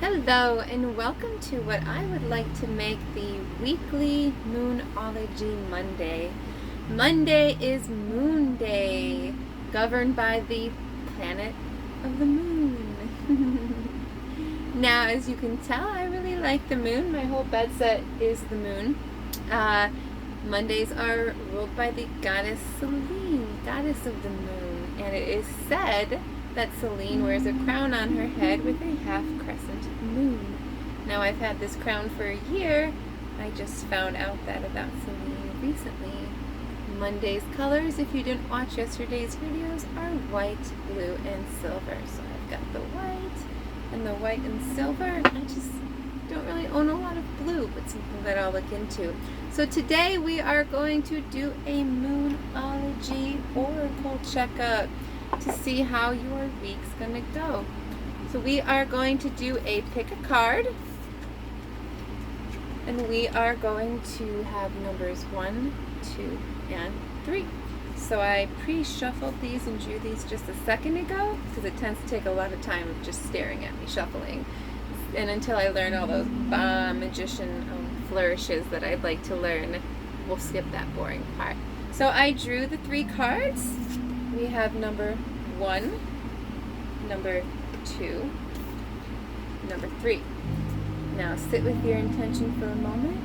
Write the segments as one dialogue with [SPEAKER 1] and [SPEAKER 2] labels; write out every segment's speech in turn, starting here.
[SPEAKER 1] Hello and welcome to what I would like to make the weekly Moonolgy Monday. Monday is Moon Day, governed by the planet of the moon. Now, as you can tell, I really like the moon. My whole bed set is the moon. Mondays are ruled by the goddess Selene, goddess of the moon, and it is said that Selene wears a crown on her head with a half-crescent moon. Now, I've had this crown for a year. I just found out that about Selene recently. Monday's colors, if you didn't watch yesterday's videos, are white, blue, and silver. So I've got the white and the white and silver. I just don't really own a lot of blue, but something that I'll look into. So today we are going to do a Moonolgy oracle checkup to see how your week's gonna go. So we are going to do a pick a card, and we are going to have numbers 1, 2, and 3. So I pre-shuffled these and drew these just a second ago because it tends to take a lot of time of just staring at me shuffling. And until I learn all those magician flourishes that I'd like to learn, we'll skip that boring part. So I drew the 3 cards. We have number 1, number 2, number 3. Now sit with your intention for a moment.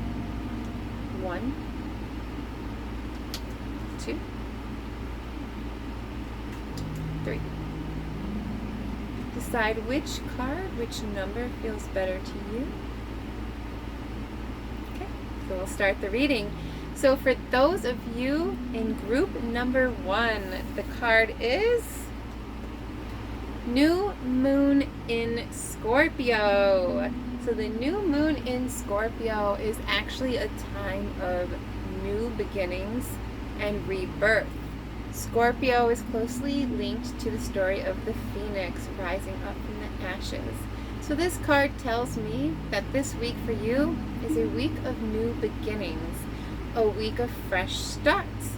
[SPEAKER 1] 1, 2, 3. Decide which card, which number feels better to you. Okay, so we'll start the reading. So for those of you in group number 1, the card is New Moon in Scorpio. So the new moon in Scorpio is actually a time of new beginnings and rebirth. Scorpio is closely linked to the story of the phoenix rising up from the ashes. So this card tells me that this week for you is a week of new beginnings, a week of fresh starts.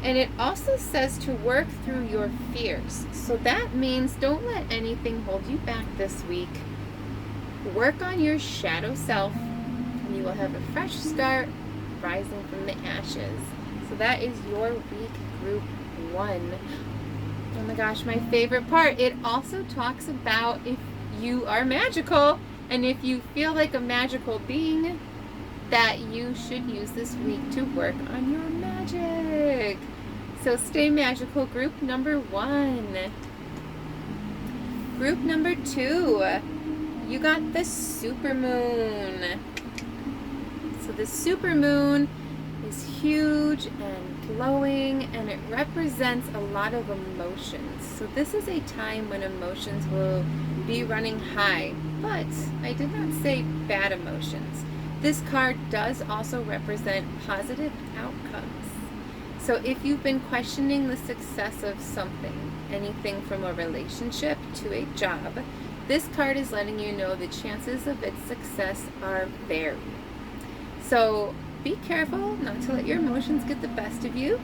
[SPEAKER 1] And it also says to work through your fears. So that means don't let anything hold you back this week. Work on your shadow self, and you will have a fresh start rising from the ashes. So that is your week, group 1. Oh my gosh, my favorite part. It also talks about if you are magical, and if you feel like a magical being, that you should use this week to work on your magic. So stay magical, group number 1. Group number 2, you got the supermoon. So the supermoon is huge and glowing, and it represents a lot of emotions. So this is a time when emotions will be running high, but I did not say bad emotions. This card does also represent positive outcomes. So if you've been questioning the success of something, anything from a relationship to a job, this card is letting you know the chances of its success are varied. So be careful not to let your emotions get the best of you.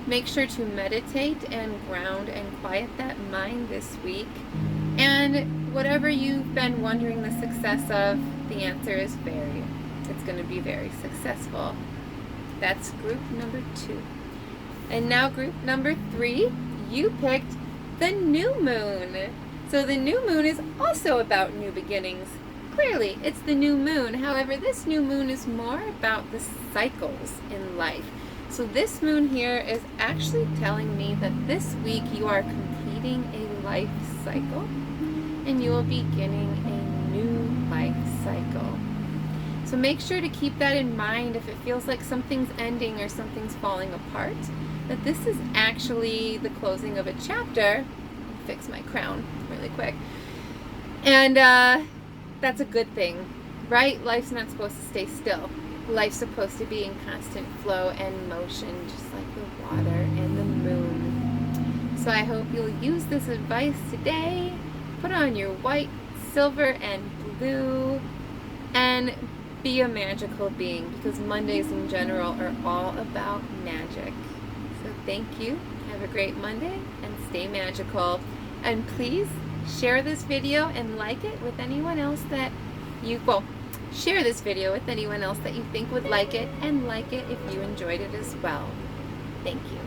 [SPEAKER 1] Make sure to meditate and ground and quiet that mind this week. And whatever you've been wondering the success of, the answer is varied. It's going to be very successful. That's group number 2. And now group number 3, you picked the new moon. So the new moon is also about new beginnings. Clearly, it's the new moon. However, this new moon is more about the cycles in life. So this moon here is actually telling me that this week you are completing a life cycle, and you will be beginning a new life cycle. So make sure to keep that in mind if it feels like something's ending or something's falling apart, that this is actually the closing of a chapter. I'll fix my crown really quick. And that's a good thing, right? Life's not supposed to stay still. Life's supposed to be in constant flow and motion, just like the water and the moon. So I hope you'll use this advice today. Put on your white, silver, and blue, and be a magical being, because Mondays in general are all about magic. So thank you. Have a great Monday and stay magical. And please share this video and like it with anyone else that share this video with anyone else that you think would like it, and like it if you enjoyed it as well. Thank you.